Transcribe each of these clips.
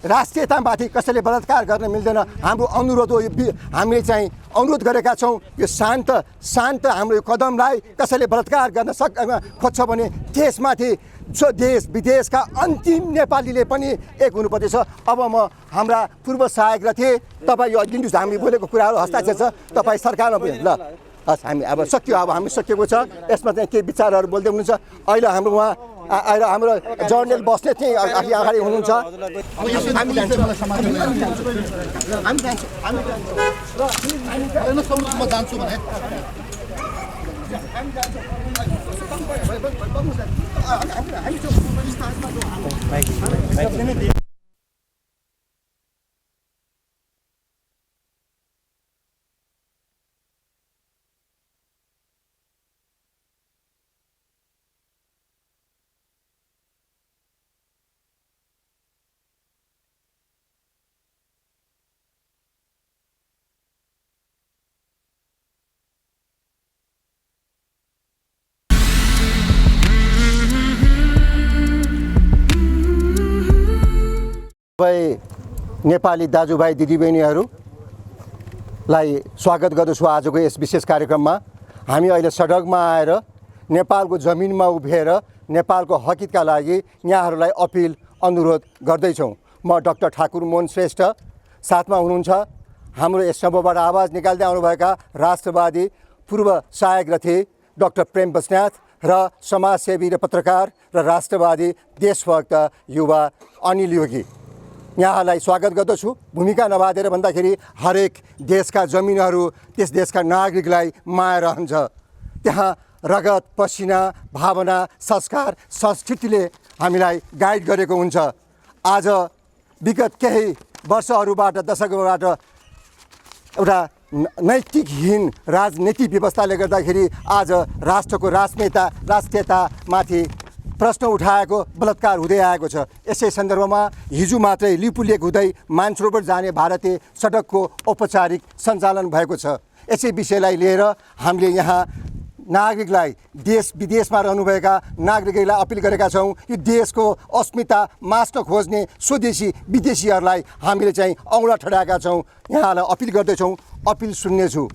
राष्ट्रियतामाथि कसैले बलात्कार गर्न मिल्दैन। हाम्रो अनुरोध हो, हामीले चाहिँ अनुरोध गरेका छौँ, यो शान्त हाम्रो कदमलाई कसैले बलात्कार गर्न खोज्छ भने त्यसमाथि देश विदेशका अन्तिम नेपालीले पनि एक हुनुपर्छ। अब म हाम्रा पूर्व सहायक र थिए, तपाईँ यो दिनुहोस्, हामी बोलेको कुराहरू हस्ताक्षर छ, तपाईँ सरकारमा पनि ल हस्, हामी अब सक्यो, अब हामी सकिएको छ। यसमा चाहिँ केही विचारहरू बोल्दै हुनुहुन्छ। अहिले हाम्रो उहाँ अहिले हाम्रो जर्नल बस्ने चाहिँ अगाडि हुनुहुन्छ। नेपाली दाजुभाइ दिदीबहिनीहरूलाई स्वागत गर्दछु आजको यस विशेष कार्यक्रममा। हामी अहिले सडकमा आएर नेपालको जमिनमा उभिएर नेपालको हकितका लागि यहाँहरूलाई अपिल अनुरोध गर्दैछौँ। म डाक्टर ठाकुर मोहन श्रेष्ठ, साथमा हुनुहुन्छ हाम्रो यस सभाबाट आवाज निकाल्दै आउनुभएका राष्ट्रवादी पूर्व सहायक रथी डाक्टर प्रेम बस्नेत र समाजसेवी र पत्रकार र राष्ट्रवादी देशभक्त युवा अनिल योगी। यहाँलाई स्वागत गर्दछु। भूमिका नबाँधेर भन्दाखेरि हरेक देशका जमिनहरू त्यस देशका नागरिकलाई माया रहन्छ। त्यहाँ रगत, पसिना, भावना, संस्कार, संस्कृतिले हामीलाई गाइड गरेको हुन्छ। आज विगत केही वर्षहरूबाट, दशकबाट एउटा नैतिकहीन राजनीतिक व्यवस्थाले गर्दाखेरि आज राष्ट्रको राष्ट्रियतामाथि प्रश्न उठाएको, बलात्कार हुँदै आएको छ। यसै सन्दर्भमा हिजो मात्रै लिपुलेक हुँदै मानसरोवर जाने भारतीय सडकको औपचारिक सञ्चालन भएको छ। यसै विषयलाई लिएर हामीले यहाँ नागरिकलाई, देश विदेशमा रहनुभएका नागरिकलाई अपिल गरेका छौँ। यो देशको अस्मिता मास्न खोज्ने स्वदेशी विदेशीहरूलाई हामीले चाहिँ औँला ठडाएका छौँ। यहाँलाई अपिल गर्दैछौँ, अपिल सुन्नेछु।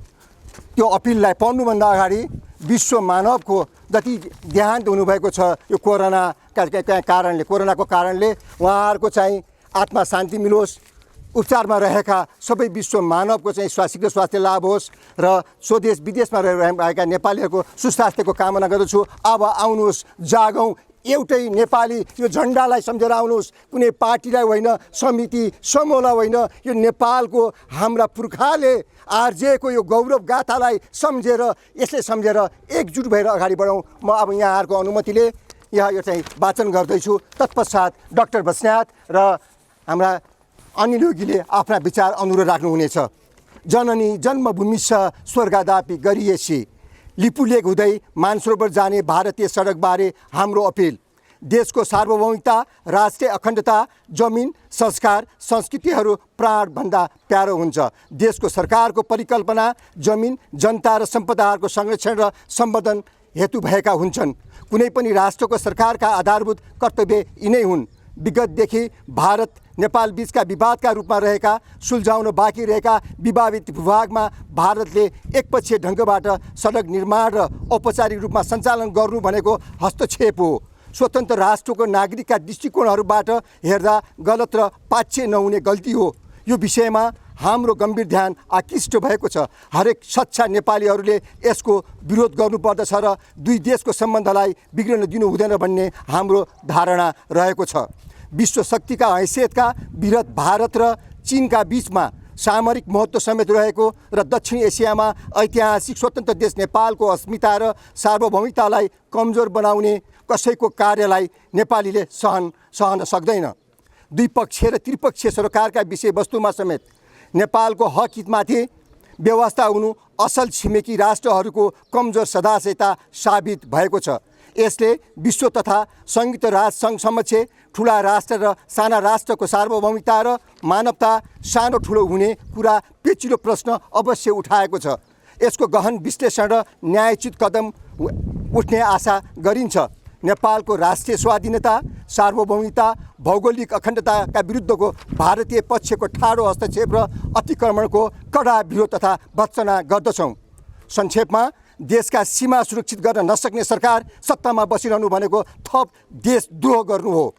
त्यो अपिललाई पढ्नुभन्दा अगाडि विश्व मानवको जति देहान्त हुनुभएको छ यो कोरोनाको कारणले उहाँहरूको चाहिँ आत्मा शान्ति मिलोस्, उपचारमा रहेका सबै विश्व मानवको चाहिँ शीघ्र स्वास्थ्य लाभ होस् र स्वदेश विदेशमा रहेका नेपालीहरूको सुस्वास्थ्यको कामना गर्दछु। अब आउनुहोस्, जागौँ, एउटै नेपाली, यो झन्डालाई सम्झेर आउनुहोस्। कुनै पार्टीलाई होइन, समिति समूहलाई होइन, यो नेपालको हाम्रा पुर्खाले आर्जिएको यो गौरव गाथालाई सम्झेर, यसले सम्झेर एकजुट भएर अगाडि बढौँ। म अब यहाँहरूको अनुमतिले यहाँ यो चाहिँ वाचन गर्दैछु। तत्पश्चात डाक्टर बस्नेत र हाम्रा अनिल योगीले आफ्ना विचार अनुरोध राख्नुहुनेछ। जननी जन्मभूमिस्स स्वर्गदापि गरिएसी, लिपुलेक हुँदै मानसरोवर जाने भारतीय सडकबारे हाम्रो अपिल। देशको सार्वभौमिकता, राष्ट्रिय अखण्डता, जमिन, संस्कार, संस्कृतिहरू प्राणभन्दा प्यारो हुन्छ। देशको सरकारको परिकल्पना जमिन, जनता र सम्पदाहरूको संरक्षण र सम्वर्धन हेतु भएका हुन्छन्। कुनै पनि राष्ट्रको सरकारका आधारभूत कर्तव्य यिनै हुन्। विगतदेखि भारत नेपाल बीचका विवादका रूपमा रहेका, सुल्झाउन बाँकी रहेका विवादित भूभागमा भारतले एकपक्षीय ढङ्गबाट सडक निर्माण र औपचारिक रूपमा सञ्चालन गर्नु भनेको हस्तक्षेप हो। स्वतन्त्र राष्ट्रको नागरिकका दृष्टिकोणहरूबाट हेर्दा गलत र पाच्छे नहुने गल्ती हो। यो विषयमा हाम्रो गम्भीर ध्यान आकृष्ट भएको छ। हरेक सच्चा नेपालीहरूले यसको विरोध गर्नुपर्दछ र दुई देशको सम्बन्धलाई बिग्रन दिनु हुँदैन भन्ने हाम्रो धारणा रहेको छ। विश्व शक्तिका हैसियतका विरत भारत र चीनका बीचमा सामरिक महत्त्व समेत रहेको र दक्षिण एसियामा ऐतिहासिक स्वतन्त्र देश नेपालको अस्मिता र सार्वभौमिकतालाई कमजोर बनाउने कसैको कार्यलाई नेपालीले सहन सक्दैन। द्विपक्षीय र त्रिपक्षीय सरकारका विषयवस्तुमा समेत नेपालको हक हितमाथि व्यवस्था हुनु असल छिमेकी राष्ट्रहरूको कमजोर सदाशयता साबित भएको छ। यसले विश्व तथा संयुक्त राष्ट्र सङ्घ समक्ष ठुला राष्ट्र र साना राष्ट्रको सार्वभौमिकता र मानवता सानो ठुलो हुने कुरा पेचिलो प्रश्न अवश्य उठाएको छ। यसको गहन विश्लेषण र न्यायोचित कदम उठ्ने आशा गरिन्छ। नेपालको राष्ट्रिय स्वाधीनता, सार्वभौमिकता, भौगोलिक अखण्डताका विरुद्धको भारतीय पक्षको ठाडो हस्तक्षेप र अतिक्रमणको कडा विरोध तथा भर्त्सना गर्दछौँ। संक्षेपमा, देशका सीमा सुरक्षित गर्न नसक्ने सरकार सत्तामा बसिरहनु भनेको थप देशद्रोह गर्नु हो।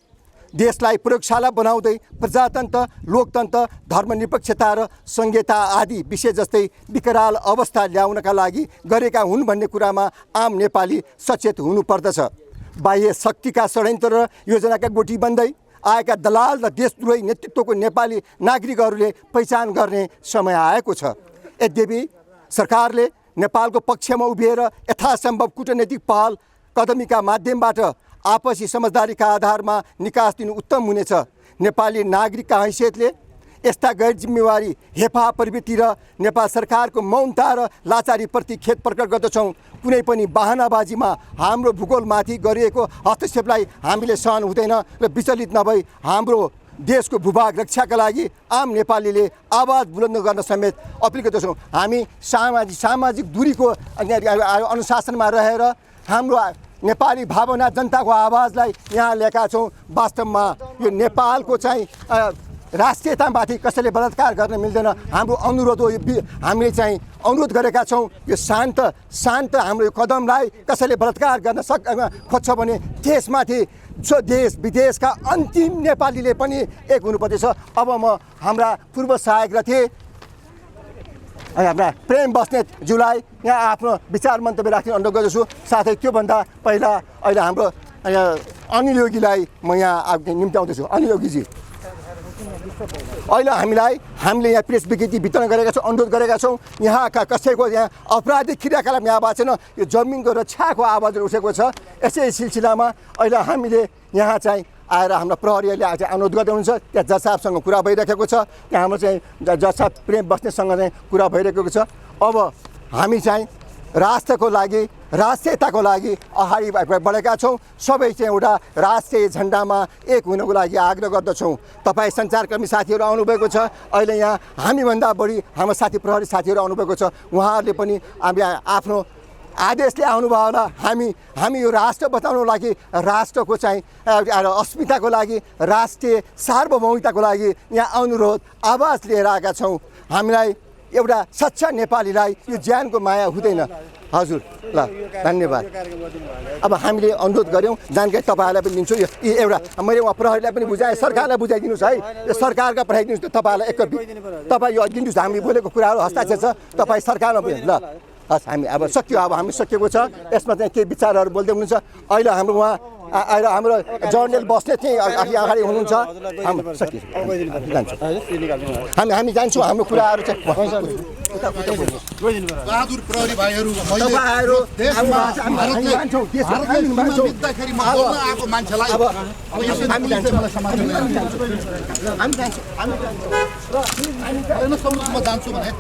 देशलाई प्रयोगशाला बनाउँदै प्रजातन्त्र, लोकतन्त्र, धर्मनिरपेक्षता र संहिता आदि विषय जस्तै विकराल अवस्था ल्याउनका लागि गरेका हुन् भन्ने कुरामा आम नेपाली सचेत हुनुपर्दछ। बाह्य शक्तिका षड्यन्त्र र योजनाका गोटी बन्दै आएका दलाल र देशद्रोही नेतृत्वको नेपाली नागरिकहरूले पहिचान गर्ने समय आएको छ। यद्यपि सरकारले नेपालको पक्षमा उभिएर यथासम्भव कूटनैतिक पहल कदमीका माध्यमबाट आपसी समझदारीका आधारमा निकास दिनु उत्तम हुनेछ। नेपाली नागरिकका हैसियतले यस्ता गैर जिम्मेवारी हेफा प्रवृत्ति र नेपाल सरकारको मौनता र लाचारीप्रति खेद प्रकट गर्दछौँ। कुनै पनि बहानाबाजीमा हाम्रो भूगोलमाथि गरिएको हस्तक्षेपलाई हामीले सहन हुँदैन र विचलित नभई हाम्रो देशको भूभाग रक्षाका लागि आम नेपालीले आवाज बुलन्द गर्न समेत अपिल गर्दछौँ। हामी सामाजिक दूरीको अनुशासनमा रहेर हाम्रो नेपाली भावना जनताको आवाजलाई यहाँ ल्याएका छौँ। वास्तवमा यो नेपालको चाहिँ राष्ट्रियतामाथि कसैले बलात्कार गर्न मिल्दैन। हाम्रो अनुरोध हो, हामीले चाहिँ अनुरोध गरेका छौँ, यो शान्त हाम्रो कदमलाई कसैले बलात्कार गर्न खोज्छ भने त्यसमाथि देश विदेशका अन्तिम नेपालीले पनि एक हुनुपर्दछ। अब म हाम्रा पूर्व सहायक रथे हाम्रा प्रेम बस्नेतज्यूलाई यहाँ आफ्नो विचार मन्तव्य राख्ने अनुरोध गर्दछु। साथै त्योभन्दा पहिला अहिले हाम्रो अनिल योगीलाई म यहाँ निम्त्याउँदैछु। अनिल योगीजी, अहिले हामीले यहाँ प्रेस विज्ञप्ति वितरण गरेका छौँ, अनुरोध गरेका छौँ। यहाँका कसैको यहाँ आपराधिक क्रियाकलाप यहाँ भएको छैन, यो जमिनको रक्षाको आवाजहरू उठेको छ। यसै सिलसिलामा अहिले हामीले यहाँ चाहिँ आएर हाम्रो प्रहरीहरूले आज अनुरोध गर्दै हुनुहुन्छ। त्यहाँ जज साहबसँग कुरा भइरहेको छ, त्यहाँ हाम्रो चाहिँ जज साहब प्रेम बस्नेतसँग चाहिँ कुरा भइरहेको छ। अब हामी चाहिँ राष्ट्रको लागि, राष्ट्रियताको लागि अगाडि बढेका छौँ। सबै चाहिँ एउटा राष्ट्रिय झन्डामा एक हुनको लागि आग्रह गर्दछौँ। तपाईँ सञ्चारकर्मी साथीहरू आउनुभएको छ, अहिले यहाँ हामीभन्दा बढी हाम्रो साथी प्रहरी साथीहरू आउनुभएको छ। उहाँहरूले पनि आफ्नो आदेशले आउनुभयो होला। हामी यो राष्ट्र बचाउनको लागि, राष्ट्रको चाहिँ अस्मिताको लागि, राष्ट्रिय सार्वभौमिकताको लागि यहाँ अनुरोध आवाज लिएर आएका छौँ। हामीलाई एउटा सच्चा नेपालीलाई यो ज्यानको माया हुँदैन। हजुर, ल धन्यवाद। अब हामीले अनुरोध गऱ्यौँ, जानकारी तपाईँहरूलाई पनि दिन्छु। यो एउटा मैले उहाँ प्रहरीलाई पनि बुझाएँ, सरकारलाई बुझाइदिनुहोस् है, यो सरकारका पठाइदिनुहोस्। तपाईँहरूलाई एक तपाईँ यो दिनुहोस्, हामीले बोलेको कुराहरू हस्ताक्षर छ, तपाईँ सरकारमा पनि ल। हस्, हामी अब सक्यो, अब हामी सकिएको छ। यसमा चाहिँ केही विचारहरू बोल्दै हुनुहुन्छ। अहिले हाम्रो उहाँ हाम्रो जर्नल बस्ने चाहिँ अगाडि हुनुहुन्छ। हामी जान्छौँ, हाम्रो कुराहरू चाहिँ बहादुर प्रहरी भाइहरू, मान्छेलाई जान्छु भने